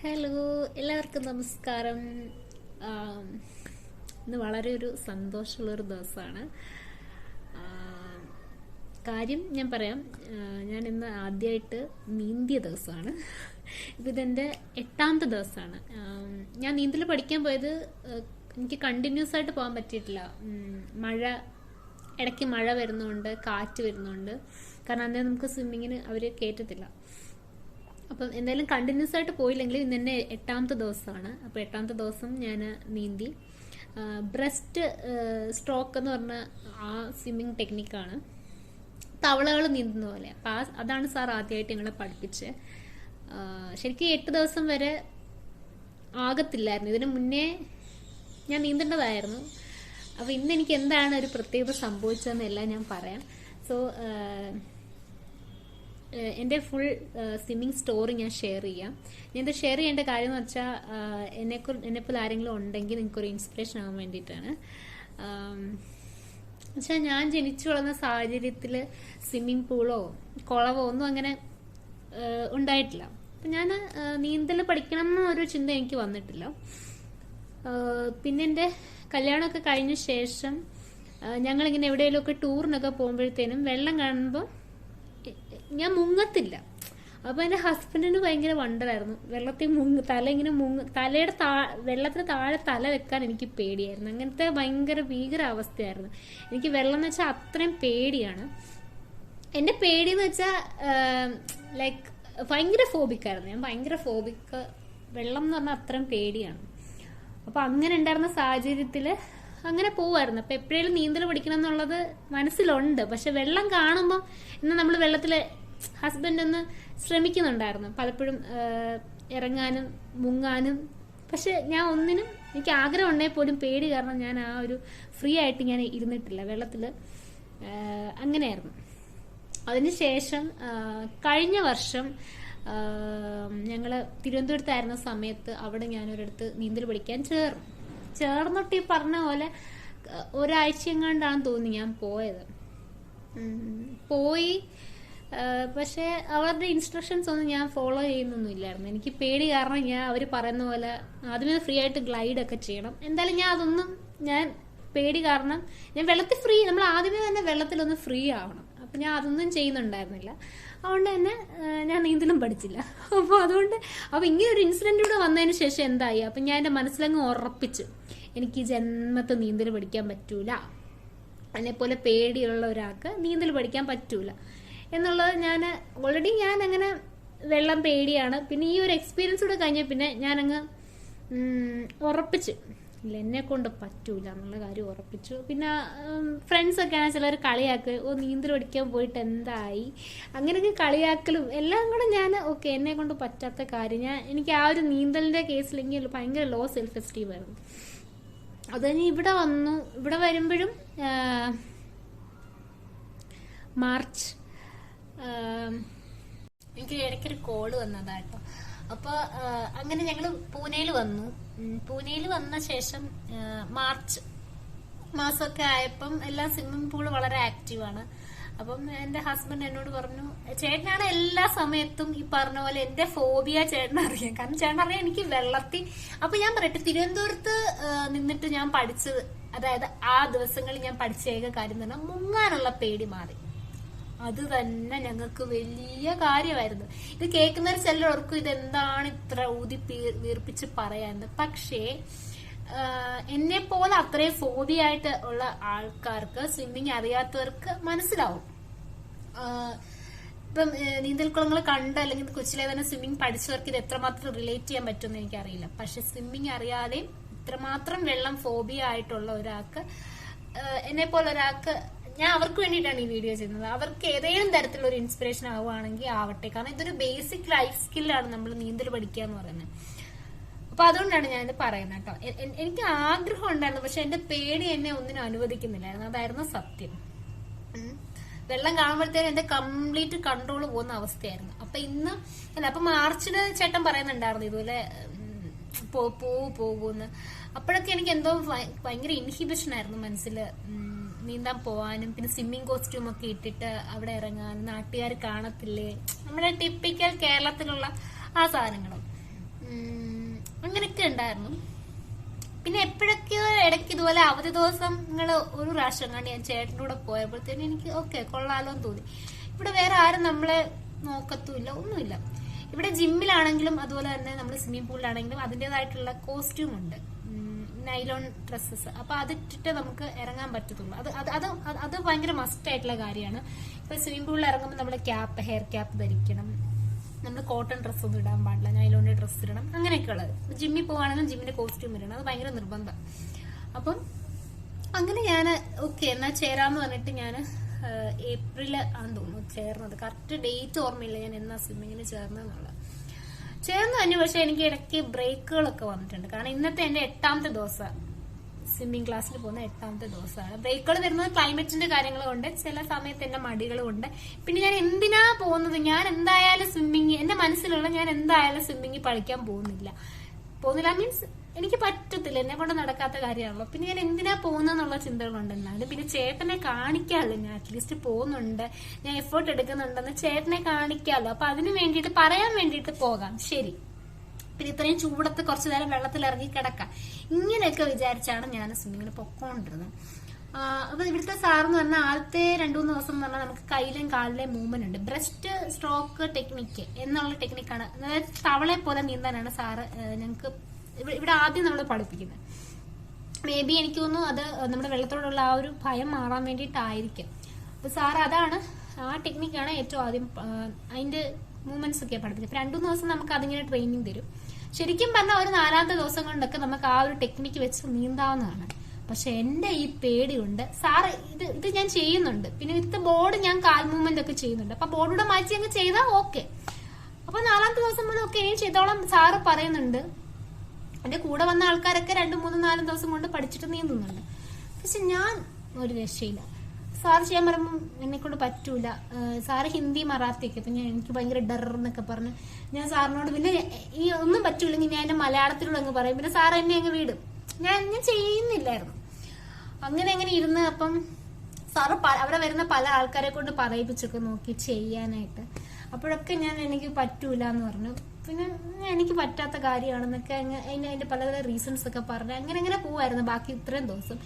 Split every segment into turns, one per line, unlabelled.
Hello, എല്ലാവർക്കും നമസ്കാരം. ഇന്ന് വളരെ ഒരു സന്തോഷമുള്ളൊരു ദിവസമാണ്. കാര്യം ഞാൻ പറയാം. ഞാൻ ഇന്ന് ആദ്യമായിട്ട് നീന്തിയ ദിവസമാണ്. ഇപ്പം ഇതെൻ്റെ 8ാമത്തെ ദിവസമാണ്. ഞാൻ നീന്തൽ പഠിക്കാൻ പോയത് എനിക്ക് കണ്ടിന്യൂസ് ആയിട്ട് പോകാൻ പറ്റിയിട്ടില്ല. ഇടയ്ക്ക് മഴ വരുന്നുണ്ട്, കാറ്റ് വരുന്നുണ്ട്. കാരണം അന്നേ നമുക്ക് സ്വിമ്മിങ്ങിന് അവർ കയറ്റത്തില്ല. അപ്പം എന്തായാലും കണ്ടിന്യൂസ് ആയിട്ട് പോയില്ലെങ്കിൽ ഇന്ന് തന്നെ 8ാമത്തെ ദിവസമാണ്. അപ്പോൾ 8ാമത്തെ ദിവസം ഞാൻ നീന്തി. ബ്രസ്റ്റ് സ്ട്രോക്ക് എന്ന് പറഞ്ഞ ആ സ്വിമ്മിങ് ടെക്നിക്കാണ്, തവളകൾ നീന്തുന്ന പോലെ. അപ്പം അതാണ് സാർ ആദ്യമായിട്ട് ഞങ്ങളെ പഠിപ്പിച്ചത്. ശരിക്കും 8 ദിവസം വരെ ആകത്തില്ലായിരുന്നു. ഇതിന് മുന്നേ ഞാൻ നീന്തേണ്ടതായിരുന്നു. അപ്പോൾ ഇന്ന് എനിക്ക് എന്താണ് ഒരു പ്രത്യേകത സംഭവിച്ചതെന്നെല്ലാം ഞാൻ പറയാം. സോ എൻ്റെ ഫുൾ സ്വിമ്മിങ് സ്റ്റോറി ഞാൻ ഷെയർ ചെയ്യാം. ഞാൻ ഇത് ഷെയർ ചെയ്യേണ്ട കാര്യം എന്ന് വെച്ചാൽ എന്നെപ്പോലെ ആരെങ്കിലും ഉണ്ടെങ്കിൽ നിങ്ങൾക്കൊരു ഇൻസ്പിറേഷൻ ആകാൻ വേണ്ടിയിട്ടാണ്. എന്നുവെച്ചാൽ ഞാൻ ജനിച്ചു വളർന്ന സാഹചര്യത്തിൽ സ്വിമ്മിങ് പൂളോ കുളവോ ഒന്നും അങ്ങനെ ഉണ്ടായിട്ടില്ല. അപ്പം ഞാൻ നീന്തൽ പഠിക്കണം എന്നൊരു ചിന്ത എനിക്ക് വന്നിട്ടില്ല. പിന്നെ എൻ്റെ കല്യാണമൊക്കെ കഴിഞ്ഞ ശേഷം ഞങ്ങളിങ്ങനെ എവിടെയെങ്കിലുമൊക്കെ ടൂറിനൊക്കെ പോകുമ്പോഴത്തേനും വെള്ളം കാണുമ്പോൾ ഞാൻ മുങ്ങത്തില്ല. അപ്പൊ എന്റെ ഹസ്ബൻഡിന് ഭയങ്കര വണ്ടറായിരുന്നു. വെള്ളത്തിൽ തലയുടെ വെള്ളത്തിന് താഴെ തല വെക്കാൻ എനിക്ക് പേടിയായിരുന്നു. അങ്ങനത്തെ ഭയങ്കര ഭീകര അവസ്ഥയായിരുന്നു. എനിക്ക് വെള്ളം എന്ന് വെച്ചാൽ അത്രയും പേടിയാണ്. എന്റെ പേടി എന്ന് വെച്ചാൽ ലൈക്ക് ഭയങ്കര ഫോബിക്കായിരുന്നു. ഞാൻ ഭയങ്കര ഫോബിക്ക്. വെള്ളം എന്ന് പറഞ്ഞാൽ അത്രയും പേടിയാണ്. അപ്പൊ അങ്ങനെ ഉണ്ടായിരുന്ന സാഹചര്യത്തില് അങ്ങനെ പോവായിരുന്നു. അപ്പൊ എപ്പോഴേലും നീന്തൽ പഠിക്കണം എന്നുള്ളത് മനസ്സിലുണ്ട്. പക്ഷെ വെള്ളം കാണുമ്പോൾ ഇന്ന് നമ്മൾ വെള്ളത്തില് ഹസ്ബൻഡ് ഒന്ന് ശ്രമിക്കുന്നുണ്ടായിരുന്നു പലപ്പോഴും ഇറങ്ങാനും മുങ്ങാനും. പക്ഷെ ഞാൻ ഒന്നിനും എനിക്ക് ആഗ്രഹം ഉണ്ടെങ്കിൽ പോലും പേടി കാരണം ഞാൻ ആ ഒരു ഫ്രീ ആയിട്ട് ഞാൻ ഇരുന്നിട്ടില്ല വെള്ളത്തില്. അങ്ങനെയായിരുന്നു. അതിനുശേഷം കഴിഞ്ഞ വർഷം ഞങ്ങള് തിരുവനന്തപുരത്തായിരുന്ന സമയത്ത് അവിടെ ഞാനൊരിടത്ത് നീന്തൽ പഠിക്കാൻ ചേർന്നിട്ട് ഈ പറഞ്ഞ പോലെ ഒരാഴ്ചയെങ്ങാണ്ടാണെന്ന് തോന്നി ഞാൻ പോയത്. പോയി. പക്ഷെ അവരുടെ ഇൻസ്ട്രക്ഷൻസ് ഒന്നും ഞാൻ ഫോളോ ചെയ്യുന്നൊന്നും ഇല്ലായിരുന്നു. എനിക്ക് പേടി കാരണം ഞാൻ അവർ പറയുന്ന പോലെ ആദ്യമേ ഫ്രീ ആയിട്ട് ഗ്ലൈഡ് ഒക്കെ ചെയ്യണം. എന്തായാലും ഞാൻ പേടി കാരണം ഞാൻ വെള്ളത്തിൽ നമ്മൾ ആദ്യമേ തന്നെ വെള്ളത്തിലൊന്ന് ഫ്രീ ആവണം. അപ്പൊ ഞാൻ അതൊന്നും ചെയ്യുന്നുണ്ടായിരുന്നില്ല. അതുകൊണ്ട് തന്നെ ഞാൻ നീന്തലും പഠിച്ചില്ല. അപ്പൊ ഇങ്ങനെ ഒരു ഇൻസിഡന്റ് കൂടെ വന്നതിന് ശേഷം എന്തായി, അപ്പൊ ഞാൻ എന്റെ മനസ്സിലങ്ങ് ഉറപ്പിച്ചു, എനിക്ക് ജന്മത്ത് നീന്തൽ പഠിക്കാൻ പറ്റൂല, എന്നെപ്പോലെ പേടിയുള്ള ഒരാൾക്ക് നീന്തൽ പഠിക്കാൻ പറ്റൂല എന്നുള്ളത് ഞാൻ അങ്ങനെ വെള്ളം പേടിയാണ്. പിന്നെ ഈ ഒരു എക്സ്പീരിയൻസ് കൂടെ കഴിഞ്ഞ പിന്നെ ഞാനങ്ങ് ഉറപ്പിച്ചു, ഇല്ല എന്നെ കൊണ്ട് പറ്റൂല എന്നുള്ള കാര്യം ഉറപ്പിച്ചു. പിന്നെ ഫ്രണ്ട്സ് ഒക്കെ ആണെങ്കിൽ ചിലർ കളിയാക്കുക, നീന്തൽ പഠിക്കാൻ പോയിട്ട് എന്തായി, അങ്ങനെയൊക്കെ കളിയാക്കലും എല്ലാം കൂടെ ഞാൻ ഓക്കെ എന്നെ കൊണ്ട് പറ്റാത്ത കാര്യം. എനിക്ക് ആ ഒരു നീന്തലിന്റെ കേസിലെങ്കിൽ ഭയങ്കര ലോ സെൽഫ് എസ്റ്റീം ആയിരുന്നു. അത് കഴിഞ്ഞ് ഇവിടെ വരുമ്പോഴും മാർച്ച് എനിക്ക് ഇടയ്ക്കൊരു കോള് വന്നതാട്ടോ. അപ്പൊ അങ്ങനെ ഞങ്ങള് പൂനെയിൽ വന്നു. പൂനെയിൽ വന്ന ശേഷം മാർച്ച് മാസമൊക്കെ ആയപ്പം എല്ലാം സ്വിമ്മിംഗ് പൂള് വളരെ ആക്റ്റീവാണ്. അപ്പം എന്റെ ഹസ്ബൻഡ് എന്നോട് പറഞ്ഞു, ചേട്ടനാണ് എല്ലാ സമയത്തും ഈ പറഞ്ഞ പോലെ എന്റെ ഫോബിയ ചേട്ടനറിയാം. കാരണം ചേട്ടനറിയാം എനിക്ക് വെള്ളത്തിൽ. അപ്പൊ ഞാൻ പറയട്ടെ, തിരുവനന്തപുരത്ത് നിന്നിട്ട് ഞാൻ പഠിച്ചത്, അതായത് ആ ദിവസങ്ങളിൽ ഞാൻ പഠിച്ച ഏക കാര്യം എന്ന് പറഞ്ഞാൽ മുങ്ങാനുള്ള പേടി മാറി. അത് തന്നെ ഞങ്ങൾക്ക് വലിയ കാര്യമായിരുന്നു. ഇത് കേൾക്കുന്നവർ ചിലർക്കും ഇതെന്താണ് ഇത്ര ഊതി വീർപ്പിച്ച് പറയാന്ന്. പക്ഷേ എന്നെ പോലെ അത്രയും ഫോബിയായിട്ട് ഉള്ള ആൾക്കാർക്ക്, സ്വിമ്മിങ് അറിയാത്തവർക്ക് മനസ്സിലാവും. ഇപ്പം നീന്തൽക്കുളങ്ങൾ കണ്ട് അല്ലെങ്കിൽ കൊച്ചിലെ തന്നെ സ്വിമ്മിങ് പഠിച്ചവർക്ക് ഇത് എത്രമാത്രം റിലേറ്റ് ചെയ്യാൻ പറ്റുമെന്ന് എനിക്കറിയില്ല. പക്ഷെ സ്വിമ്മിങ് അറിയാതെയും ഇത്രമാത്രം വെള്ളം ഫോബിയ ആയിട്ടുള്ള ഒരാൾക്ക്, എന്നെ പോലെ ഒരാൾക്ക്, ഞാൻ അവർക്ക് വേണ്ടിയിട്ടാണ് ഈ വീഡിയോ ചെയ്യുന്നത്. അവർക്ക് ഏതെങ്കിലും തരത്തിലുള്ള ഒരു ഇൻസ്പിറേഷൻ ആവുകയാണെങ്കിൽ ആവട്ടെ. കാരണം ഇതൊരു ബേസിക് ലൈഫ് സ്കില്ലാണ് നമ്മൾ നീന്തൽ പഠിക്കുക എന്ന് പറയുന്നത്. അപ്പൊ അതുകൊണ്ടാണ് ഞാനിത് പറയുന്നത് കേട്ടോ. എനിക്ക് ആഗ്രഹം ഉണ്ടായിരുന്നു, പക്ഷെ എന്റെ പേടി എന്നെ ഒന്നിനും അനുവദിക്കുന്നില്ലായിരുന്നു. അതായിരുന്നു സത്യം. വെള്ളം കാണുമ്പോഴത്തേക്കും എന്റെ കംപ്ലീറ്റ് കൺട്രോൾ പോകുന്ന അവസ്ഥയായിരുന്നു. അപ്പൊ മാർച്ചില് ചേട്ടൻ പറയുന്നുണ്ടായിരുന്നു ഇതുപോലെ പോകുമെന്ന്. അപ്പോഴൊക്കെ എനിക്ക് എന്തോ ഭയങ്കര ഇൻഹിബിഷൻ ആയിരുന്നു മനസ്സിൽ നീന്താൻ പോവാനും. പിന്നെ സ്വിമ്മിങ് കോസ്റ്റ്യൂം ഒക്കെ ഇട്ടിട്ട് അവിടെ ഇറങ്ങാനും, നാട്ടുകാർ കാണത്തില്ലേ, നമ്മുടെ ടിപ്പിക്കൽ കേരളത്തിലുള്ള ആ സാധനങ്ങളും. അങ്ങനെയൊക്കെ ഉണ്ടായിരുന്നു. പിന്നെ എപ്പോഴൊക്കെയോ ഇടയ്ക്ക് ഇതുപോലെ അവധി ദിവസങ്ങൾ ഒരു പ്രാവശ്യം കണ്ട് ഞാൻ ചേട്ടൻ്റെ കൂടെ പോയപ്പോഴത്തേനും എനിക്ക് ഓക്കെ കൊള്ളാലോ എന്ന് തോന്നി. ഇവിടെ വേറെ ആരും നമ്മളെ നോക്കത്തുമില്ല, ഒന്നുമില്ല. ഇവിടെ ജിമ്മിലാണെങ്കിലും അതുപോലെ തന്നെ നമ്മൾ സ്വിമ്മിംഗ് പൂളിലാണെങ്കിലും അതിൻ്റെതായിട്ടുള്ള കോസ്റ്റ്യൂം ഉണ്ട്, നൈലോൺ ഡ്രസ്സസ്. അപ്പൊ അതിട്ടിട്ട് നമുക്ക് ഇറങ്ങാൻ പറ്റത്തുള്ളൂ. അത് ഭയങ്കര മസ്റ്റ് ആയിട്ടുള്ള കാര്യമാണ്. ഇപ്പൊ സ്വിമ്മിംഗ് പൂളിൽ ഇറങ്ങുമ്പോൾ നമ്മൾ ക്യാപ്പ്, ഹെയർ ക്യാപ്പ് ധരിക്കണം, നമ്മൾ കോട്ടൺ ഡ്രസ്സ് ഒന്നും ഇടാൻ പാടില്ല, നൈലോണിന്റെ ഡ്രസ്സ് ഇടണം, അങ്ങനെയൊക്കെ ഉള്ളത്. ജിമ്മിൽ പോവാണെങ്കിലും ജിമ്മിന്റെ കോസ്റ്റ്യൂം ഇടണം, അത് ഭയങ്കര നിർബന്ധം. അപ്പം അങ്ങനെ ഞാൻ ഓക്കെ എന്നാ ചേരാന്ന് പറഞ്ഞിട്ട് ഞാൻ ഏപ്രില് ആണെന്ന് തോന്നുന്നു ചേർന്നത്. കറക്റ്റ് ഡേറ്റ് ഓർമ്മയില്ല ഞാൻ എന്നാ സ്വിമ്മിങ്ങിന് ചേർന്നെന്നുള്ളത്. ചേർന്ന് തന്നെ പക്ഷെ എനിക്ക് ഇടയ്ക്ക് ബ്രേക്കുകളൊക്കെ വന്നിട്ടുണ്ട്. കാരണം ഇന്നത്തെ എന്റെ 8ാമത്തെ ദിവസം, സ്വിമ്മിംഗ് ക്ലാസ്സിൽ പോകുന്ന 8ാമത്തെ ദിവസമാണ്. ബ്രേക്കുകൾ വരുന്നത് ക്ലൈമറ്റിന്റെ കാര്യങ്ങൾ കൊണ്ട്, ചില സമയത്ത് എന്റെ മടികൾ കൊണ്ട്. പിന്നെ ഞാൻ എന്തിനാ പോകുന്നത്, ഞാൻ എന്തായാലും സ്വിമ്മിങ്, എന്റെ മനസ്സിലുള്ള ഞാൻ എന്തായാലും സ്വിമ്മിങ് പഠിക്കാൻ പോകുന്നില്ല മീൻസ് എനിക്ക് പറ്റത്തില്ല, എന്നെ കൊണ്ട് നടക്കാത്ത കാര്യമാണല്ലോ. പിന്നെ ഞാൻ എന്തിനാ പോകുന്നുള്ള ചിന്തകളുണ്ടെന്നാലും പിന്നെ ചേട്ടനെ കാണിക്കാമല്ലോ, ഞാൻ അറ്റ്ലീസ്റ്റ് പോകുന്നുണ്ട്, ഞാൻ എഫേർട്ട് എടുക്കുന്നുണ്ടെന്ന് ചേട്ടനെ കാണിക്കാമല്ലോ. അപ്പൊ അതിന് വേണ്ടിയിട്ട് പറയാൻ വേണ്ടിയിട്ട് പോകാം, ശരി. പിന്നെ ഇത്രയും ചൂടത്ത് കുറച്ചു നേരം വെള്ളത്തിൽ ഇറങ്ങി കിടക്കാം, ഇങ്ങനെയൊക്കെ വിചാരിച്ചാണ് ഞാൻ സ്വിമ്മിങ്ങിന് പൊക്കോണ്ടിരുന്നത്. അപ്പൊ ഇവിടുത്തെ സാറെന്ന് പറഞ്ഞാൽ ആദ്യത്തെ 2-3 ദിവസം എന്ന് പറഞ്ഞാൽ നമുക്ക് കയ്യിലെയും കാലിലെയും മൂവ്മെന്റ് ഉണ്ട്. ബ്രസ്റ്റ് സ്ട്രോക്ക് ടെക്നിക്ക് എന്നുള്ള ടെക്നിക്കാണ്, അതായത് തവളെ പോലെ നീന്താനാണ് സാറ് ഞങ്ങൾക്ക് ഇവിടെ ആദ്യം നമ്മൾ പഠിപ്പിക്കുന്നത്. മേ ബി എനിക്ക് തോന്നുന്നു അത് നമ്മുടെ വെള്ളത്തോടുള്ള ആ ഒരു ഭയം മാറാൻ വേണ്ടിയിട്ടായിരിക്കും. അപ്പൊ സാർ അതാണ്, ആ ടെക്നിക്കാണ് ഏറ്റവും ആദ്യം അതിന്റെ മൂവ്മെന്റ്സ് ഒക്കെ പഠിപ്പിച്ചത്. 2-3 ദിവസം നമുക്ക് അതിങ്ങനെ ട്രെയിനിങ് തരും. ശരിക്കും പറഞ്ഞാൽ ഒരു 4ാമത്തെ ദിവസം കൊണ്ടൊക്കെ നമുക്ക് ആ ഒരു ടെക്നിക്ക് വെച്ച് നീന്താവുന്നതാണ്. പക്ഷെ എന്റെ ഈ പേടിയുണ്ട്. സാറ് ഇത് ഞാൻ ചെയ്യുന്നുണ്ട്, പിന്നെ വിത്ത് ബോർഡ് ഞാൻ കാൽ മൂവ്മെന്റ് ഒക്കെ ചെയ്യുന്നുണ്ട്. അപ്പൊ ബോർഡൂടെ മാറ്റി അങ്ങ് ചെയ്താൽ ഓക്കെ. അപ്പൊ 4ാമത്തെ ദിവസം മുതൽ ഒക്കെ ഇനി ചെയ്തോളം സാറ് പറയുന്നുണ്ട്. എന്റെ കൂടെ വന്ന ആൾക്കാരൊക്കെ 2-3-4 ദിവസം കൊണ്ട് പഠിച്ചിട്ട് നീന്തുന്നുണ്ട്. പക്ഷെ ഞാൻ ഒരു രക്ഷയില്ല. സാറ് ചെയ്യാൻ പറയുമ്പോൾ എന്നെ കൊണ്ട് പറ്റൂല. സാറ് ഹിന്ദി മറാത്തി ഒക്കെ, അപ്പൊ എനിക്ക് ഭയങ്കര ഡെറെന്നൊക്കെ പറഞ്ഞ് ഞാൻ സാറിനോട് പിന്നെ ഈ ഒന്നും പറ്റൂല്ലെങ്കിൽ ഞാൻ എന്റെ മലയാളത്തിലൂടെ അങ്ങ് പറയും. പിന്നെ സാറ് എന്നെ അങ്ങ് വിടും. ഞാൻ ചെയ്യുന്നില്ലായിരുന്നു. അങ്ങനെ ഇരുന്ന് അപ്പം സാറ് അവിടെ വരുന്ന പല ആൾക്കാരെ കൊണ്ട് പറയിപ്പിച്ചൊക്കെ നോക്കി ചെയ്യാനായിട്ട്. അപ്പോഴൊക്കെ എനിക്ക് പറ്റൂല എന്ന് പറഞ്ഞു. പിന്നെ എനിക്ക് പറ്റാത്ത കാര്യമാണെന്നൊക്കെ അതിന്റെ പല പല റീസൺസ് ഒക്കെ പറഞ്ഞ് അങ്ങനെ പോവായിരുന്നു ബാക്കി ഇത്രയും ദിവസം.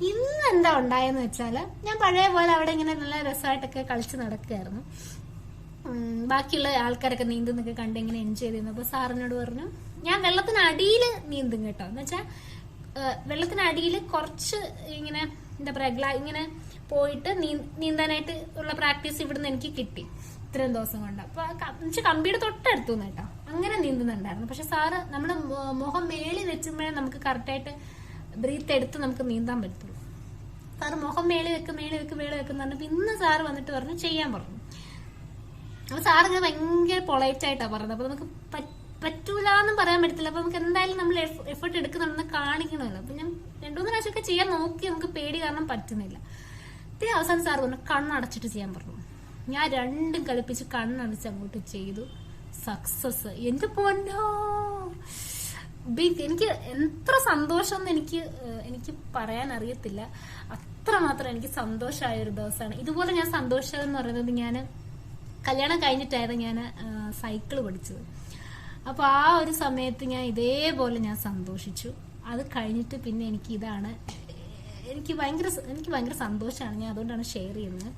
ഇന്ന് എന്താ ഉണ്ടായെന്ന് വെച്ചാല് ഞാൻ പഴയ പോലെ അവിടെ ഇങ്ങനെ നല്ല രസമായിട്ടൊക്കെ കളിച്ച് നടക്കുകയായിരുന്നു. ബാക്കിയുള്ള ആൾക്കാരൊക്കെ നീന്തുന്നൊക്കെ കണ്ട് ഇങ്ങനെ എൻജോയ് ചെയ്തിരുന്നു. അപ്പൊ സാറിനോട് പറഞ്ഞു ഞാൻ വെള്ളത്തിനടിയിൽ നീന്തും കേട്ടോ, എന്ന് വെച്ചാൽ വെള്ളത്തിനടിയിൽ കുറച്ച് ഇങ്ങനെ എന്താ പറയാ ഇങ്ങനെ പോയിട്ട് നീന്താനായിട്ട് ഉള്ള പ്രാക്ടീസ് ഇവിടുന്ന് എനിക്ക് കിട്ടി ഇത്രയും ദിവസം കൊണ്ട്. അപ്പൊ കമ്പിയുടെ തൊട്ടടുത്തു കേട്ടോ, അങ്ങനെ നീന്തുന്നുണ്ടായിരുന്നു. പക്ഷെ സാറ് നമ്മുടെ മുഖം മേളിൽ വെച്ചുമ്പോഴേ നമുക്ക് കറക്റ്റായിട്ട് ബ്രീത്ത് എടുത്ത് നമുക്ക് നീന്താൻ പറ്റുള്ളൂ. സാറ് മുഖം മേളി വെക്കുന്ന പറഞ്ഞപ്പോ ഇന്ന് സാറ് വന്നിട്ട് പറഞ്ഞു ചെയ്യാൻ പറഞ്ഞു. അപ്പൊ സാറ് ഇങ്ങനെ ഭയങ്കര പൊളൈറ്റ് ആയിട്ടാ പറഞ്ഞത്. അപ്പൊ നമുക്ക് പറ്റൂലെന്നും പറയാൻ പറ്റത്തില്ല. അപ്പൊ നമുക്ക് എന്തായാലും നമ്മൾ എഫേർട്ട് എടുക്കുന്നുണ്ടെന്ന് കാണിക്കണമല്ലോ. അപ്പൊ ഞാൻ 2-3 പ്രാവശ്യമൊക്കെ ചെയ്യാൻ നോക്കി, നമുക്ക് പേടി കാരണം പറ്റുന്നില്ല. പിന്നെ അവസാനം സാർ പറഞ്ഞു കണ്ണടച്ചിട്ട് ചെയ്യാൻ പറഞ്ഞു. ഞാൻ 2 കളിപ്പിച്ച് കണ്ണടച്ച് അങ്ങോട്ട് ചെയ്തു. സക്സസ്. എന്റെ പൊന്നോ, എനിക്ക് എത്ര സന്തോഷം എന്ന് എനിക്ക് പറയാൻ അറിയത്തില്ല. അത്രമാത്രം എനിക്ക് സന്തോഷമായ ഒരു ദിവസമാണ്. ഇതുപോലെ ഞാൻ സന്തോഷം എന്ന് പറയുന്നത് ഞാൻ കല്യാണം കഴിഞ്ഞിട്ടായിരുന്നു ഞാൻ സൈക്കിള് പഠിച്ചത്. അപ്പൊ ആ ഒരു സമയത്ത് ഞാൻ ഇതേപോലെ ഞാൻ സന്തോഷിച്ചു. അത് കഴിഞ്ഞിട്ട് പിന്നെ എനിക്ക് ഭയങ്കര സന്തോഷമാണ്. ഞാൻ അതുകൊണ്ടാണ് ഷെയർ ചെയ്യുന്നത്.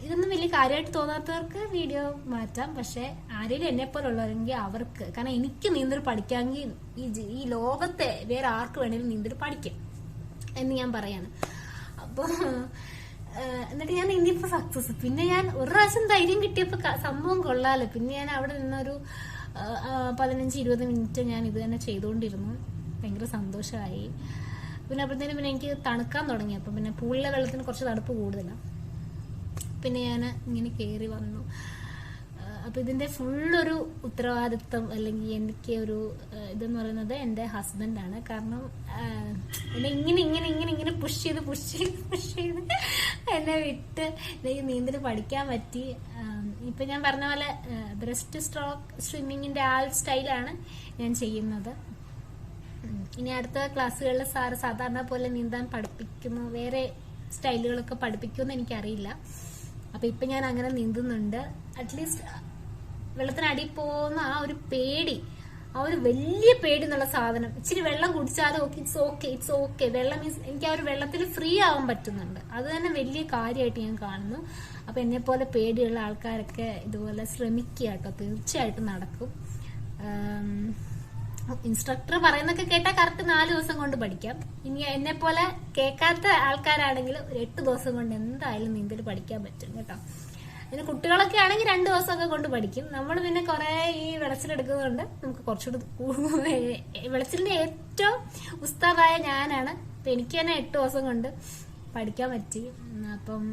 ഇതൊന്നും വലിയ കാര്യമായിട്ട് തോന്നാത്തവർക്ക് വീഡിയോ മാറ്റാം. പക്ഷെ ആരെങ്കിലും എന്നെ പോലെ ഉള്ളവരെങ്കിൽ അവർക്ക്, കാരണം എനിക്ക് നീന്തൽ പഠിക്കാമെങ്കിൽ ഈ ലോകത്തെ വേറെ ആർക്ക് വേണേലും നീന്തൽ പഠിക്കാം എന്ന് ഞാൻ പറയാണ്. അപ്പൊ എന്നിട്ട് ഞാൻ നീന്തിയപ്പോ സക്സസ്. പിന്നെ ഞാൻ ഒരു പ്രാവശ്യം ധൈര്യം കിട്ടിയപ്പോ സംഭവം കൊള്ളാലോ. പിന്നെ ഞാൻ അവിടെ നിന്നൊരു 15-20 മിനിറ്റ് ഞാൻ ഇത് തന്നെ ചെയ്തുകൊണ്ടിരുന്നു. ഭയങ്കര സന്തോഷമായി. പിന്നെ അപ്പോഴത്തേനും പിന്നെ എനിക്ക് തണുക്കാൻ തുടങ്ങി. അപ്പൊ പിന്നെ പൂളിലെ വെള്ളത്തിന് കുറച്ച് തണുപ്പ് കൂടുതലാണ്. പിന്നെ ഞാൻ ഇങ്ങനെ കയറി വന്നു. അപ്പൊ ഇതിന്റെ ഫുള്ളൊരു ഉത്തരവാദിത്വം അല്ലെങ്കിൽ എനിക്ക് ഒരു ഇതെന്ന് പറയുന്നത് എന്റെ ഹസ്ബൻഡാണ്. കാരണം എന്നെ ഇങ്ങനെ പുഷ് ചെയ്ത് എന്നെ വിട്ട് നീന്തൽ പഠിക്കാൻ പറ്റി. ഇപ്പൊ ഞാൻ പറഞ്ഞ പോലെ ബ്രസ്റ്റ് സ്ട്രോക്ക് സ്വിമ്മിങ്ങിന്റെ ആ ഒരു സ്റ്റൈലാണ് ഞാൻ ചെയ്യുന്നത്. ഇനി അടുത്ത ക്ലാസ്സുകളിൽ സാറ് സാധാരണ പോലെ നീന്താൻ പഠിപ്പിക്കുന്നു, വേറെ സ്റ്റൈലുകളൊക്കെ പഠിപ്പിക്കുമെന്ന് എനിക്കറിയില്ല. അപ്പൊ ഇപ്പൊ ഞാൻ അങ്ങനെ നീന്തുന്നുണ്ട്. അറ്റ്ലീസ്റ്റ് വെള്ളത്തിനടി പോകുന്ന ആ ഒരു പേടി ആ ഒരു വലിയ പേടി എന്നുള്ള സാധനം. ഇച്ചിരി വെള്ളം കുടിച്ചാലും ഓക്കെ, ഇറ്റ്സ് ഓക്കെ. വെള്ളം മീൻസ് എനിക്ക് ആ ഒരു വെള്ളത്തിൽ ഫ്രീ ആവാൻ പറ്റുന്നുണ്ട്. അത് തന്നെ വലിയ കാര്യമായിട്ട് ഞാൻ കാണുന്നു. അപ്പൊ എന്നെ പോലെ പേടിയുള്ള ആൾക്കാരൊക്കെ ഇതുപോലെ ശ്രമിക്കുക കേട്ടോ, തീർച്ചയായിട്ടും നടക്കും. ഇൻസ്ട്രക്ടർ പറയുന്നൊക്കെ കേട്ടാൽ കറക്റ്റ് 4 ദിവസം കൊണ്ട് പഠിക്കാം. ഇനി എന്നെ പോലെ കേൾക്കാത്ത ആൾക്കാരാണെങ്കിൽ ഒരു 8 ദിവസം കൊണ്ട് എന്തായാലും നീന്തൽ പഠിക്കാൻ പറ്റും കേട്ടോ. പിന്നെ കുട്ടികളൊക്കെ ആണെങ്കിൽ 2 ദിവസമൊക്കെ കൊണ്ട് പഠിക്കും. നമ്മൾ പിന്നെ കുറെ ഈ വിളച്ചിലെടുക്കുന്നതുകൊണ്ട് നമുക്ക് കുറച്ചുകൂടി വിളച്ചിലിന്റെ ഏറ്റവും ഉസ്താദായ ഞാനാണ്. അപ്പൊ എനിക്ക് തന്നെ 8 ദിവസം കൊണ്ട് പഠിക്കാൻ പറ്റി. അപ്പം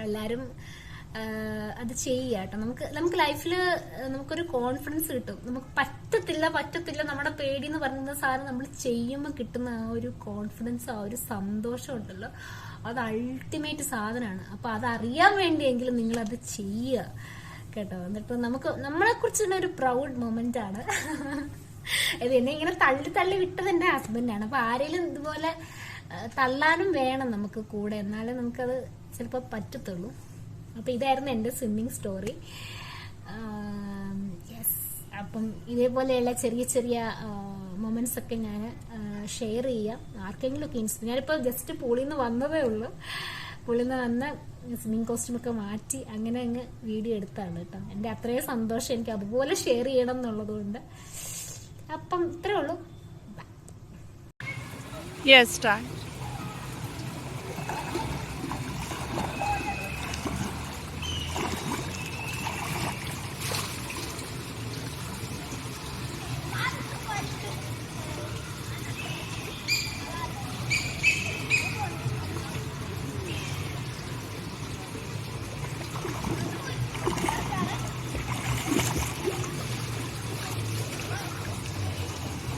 എല്ലാരും അത് ചെയ്യുക കേട്ടോ. നമുക്ക് ലൈഫിൽ നമുക്കൊരു കോൺഫിഡൻസ് കിട്ടും. നമുക്ക് പറ്റത്തില്ല നമ്മുടെ പേടി എന്ന് പറയുന്ന സാധനം നമ്മൾ ചെയ്യുമ്പോൾ കിട്ടുന്ന ആ ഒരു കോൺഫിഡൻസ്, ആ ഒരു സന്തോഷം ഉണ്ടല്ലോ, അത് അൾട്ടിമേറ്റ് സാധനമാണ്. അപ്പൊ അതറിയാൻ വേണ്ടിയെങ്കിലും നിങ്ങൾ അത് ചെയ്യുക കേട്ടോ. എന്നിട്ട് നമ്മളെ കുറിച്ച് തന്നെ ഒരു പ്രൗഡ് മൊമെന്റ് ആണ്. ഇത് എന്നെ ഇങ്ങനെ തള്ളി വിട്ടത് എന്റെ ഹസ്ബൻഡാണ്. അപ്പൊ ആരെങ്കിലും ഇതുപോലെ തള്ളാനും വേണം നമുക്ക് കൂടെ, എന്നാലേ നമുക്കത് ചിലപ്പോൾ പറ്റത്തുള്ളൂ. അപ്പൊ ഇതായിരുന്നു എന്റെ സ്വിമ്മിങ് സ്റ്റോറി. യെസ്, അപ്പം ഇതേപോലെയുള്ള ചെറിയ മൊമെന്റ്സ് ഒക്കെ ഞാൻ ഷെയർ ചെയ്യാം. ആർക്കെങ്കിലും ഒക്കെ ഞാനിപ്പോ ജസ്റ്റ് പൂളിൽ നിന്ന് വന്നതേ ഉള്ളൂ. പൂളിൽ നിന്ന് വന്ന് സ്വിമ്മിങ് കോസ്റ്റ്യൂം ഒക്കെ മാറ്റി അങ്ങനെ അങ്ങ് വീഡിയോ എടുത്താണ് കേട്ടോ. എന്റെ അത്രയും സന്തോഷം എനിക്ക് അതുപോലെ ഷെയർ ചെയ്യണം എന്നുള്ളത് കൊണ്ട്. അപ്പം ഇത്രേ ഉള്ളൂ.
Yes, start.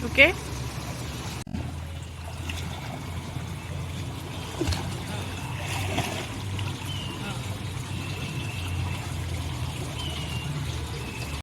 Okay.